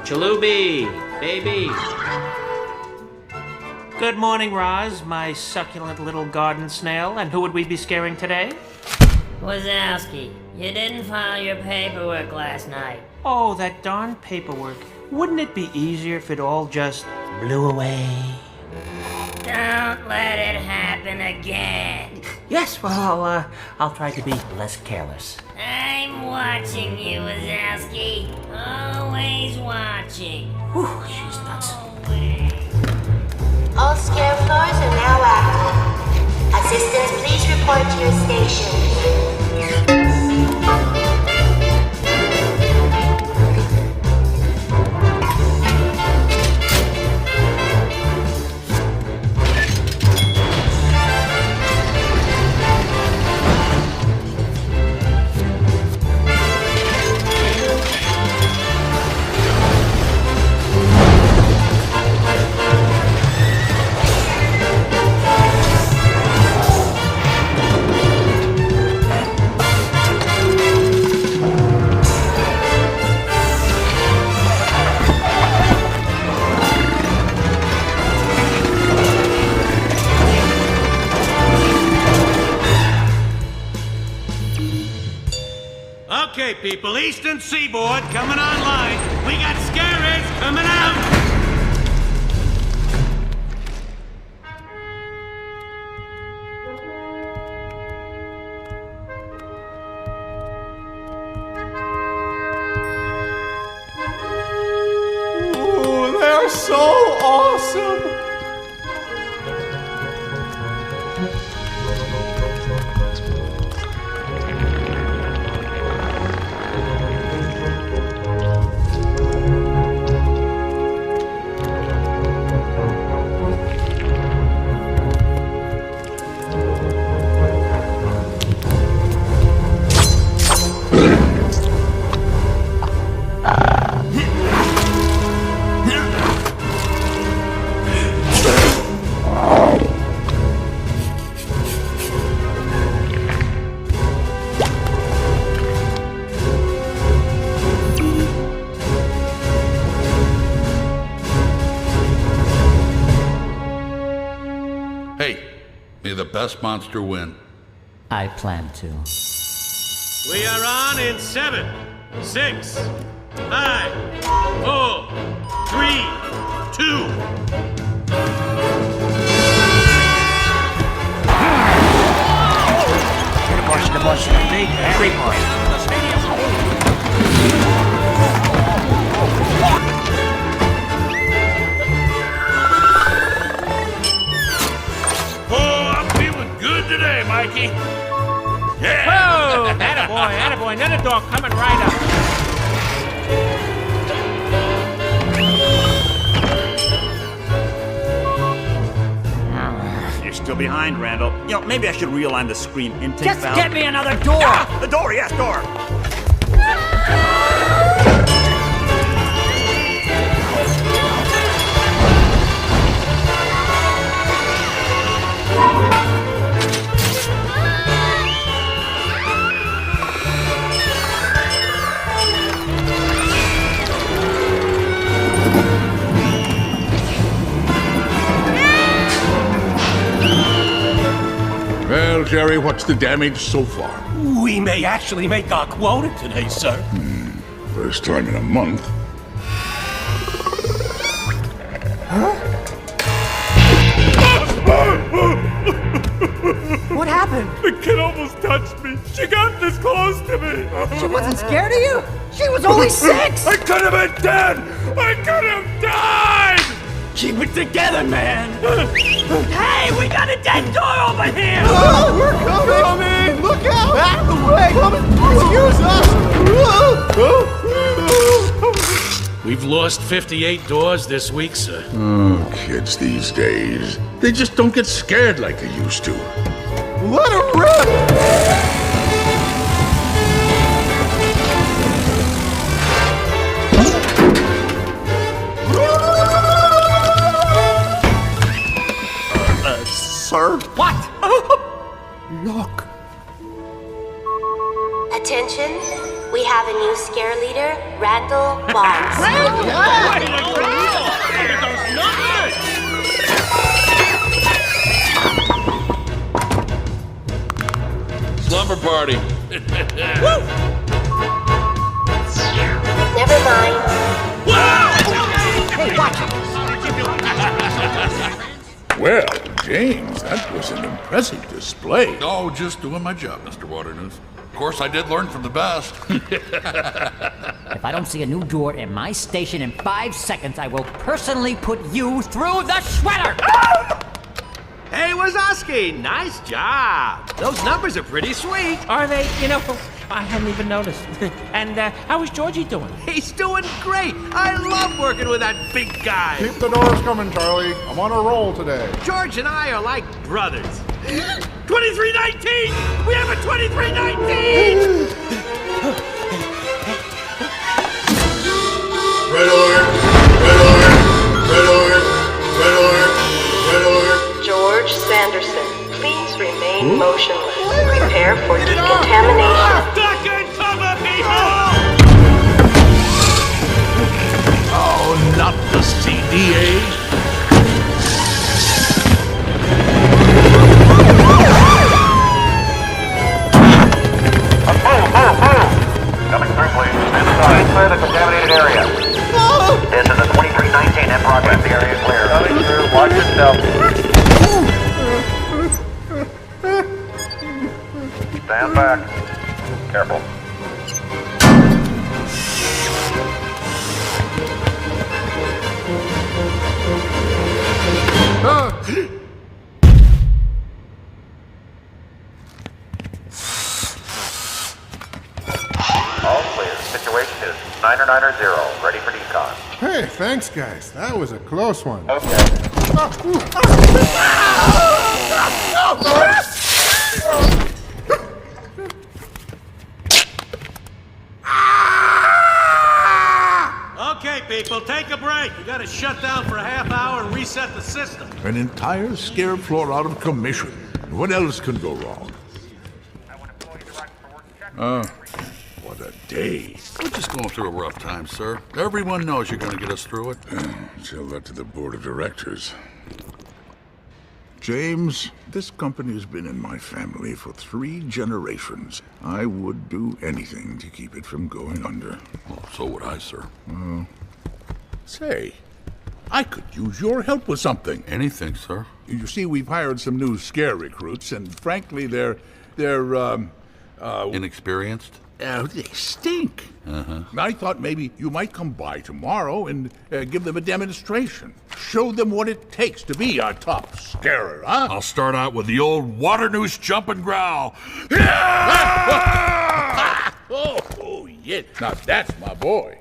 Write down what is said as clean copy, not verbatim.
Chalubi, baby. Good morning, Roz, my succulent little garden snail. And who would we be scaring today? Wazowski, you didn't file your paperwork last night. Oh, that darn paperwork. Wouldn't it be easier if it all just blew away? Don't let it happen again. Yes, well, I'll try to be less careless. I'm watching you, Wazowski. Always watching. Whew, she's nuts. Always. All scare floors are now active. Assistants, please report to your station. Okay, people, Eastern Seaboard coming online. We got scarers coming out. Ooh, they're so awesome! Hey, may the best monster win. I plan to. We are on in 7, 6, 5, 4, 3, 2. The bush, big, every boy. Oh, I'm feeling good today, Mikey. Yeah. Whoa! Attaboy, another dog coming right up. You're still behind, Randall. You know, maybe I should realign the screen intake Just valve. get me another door! Ah, the door, yes, door. Well, Jerry, what's the damage so far? We may actually make our quota today, sir. First time in a month. What happened? The kid almost touched me. She got this close to me. She wasn't scared of you? She was only 6! I could have been dead. I could have died. Keep it together, man. Hey, we got a dead door over here! We're coming! Look out! Out of the way! Coming! Excuse us! We've lost 58 doors this week, sir. Oh, kids these days. They just don't get scared like they used to. Let her rip! Sir? What? Look. Attention, We have a new scare leader, Randall Barnes. Slumber party. Never mind. Well, James, that was an impressive display. Oh, just doing my job, Mr. Waternoose. Of course, I did learn from the best. If I don't see a new door in my station in 5 seconds, I will personally put you through the shredder! Hey, Wazowski, nice job. Those numbers are pretty sweet. Are they? You know, I hadn't even noticed. And how is Georgie doing? He's doing great. I love working with that big guy. Keep the doors coming, Charlie. I'm on a roll today. George and I are like brothers. 2319! We have a 2319! Red alert! Red alert! Red alert! Red alert! Red alert! George Sanderson, please remain motionless. Prepare for decontamination. Duck and cover, people! Oh, not the CDA! Coming through, please. Stand aside. Clear the contaminated area. This is a 2319 in progress. The area is clear. Coming through. Watch yourself. Stand back. Careful. All clear. Situation is 990. Ready for decon. Hey, thanks, guys. That was a close one. Okay. Okay, people, take a break. You gotta shut down for a half hour and reset the system. An entire scare floor out of commission. What else can go wrong? What a day. We're just going through a rough time, sir. Everyone knows you're going to get us through it. Tell that to the board of directors. James, this company has been in my family for 3 generations. I would do anything to keep it from going under. Well, so would I, sir. Say, I could use your help with something. Anything, sir. You see, we've hired some new scare recruits, and frankly, they're Inexperienced? they stink. I thought maybe you might come by tomorrow and give them a demonstration. Show them what it takes to be a top scarer, huh? I'll start out with the old Waternoose jump and growl. Oh, yeah. Now that's my boy.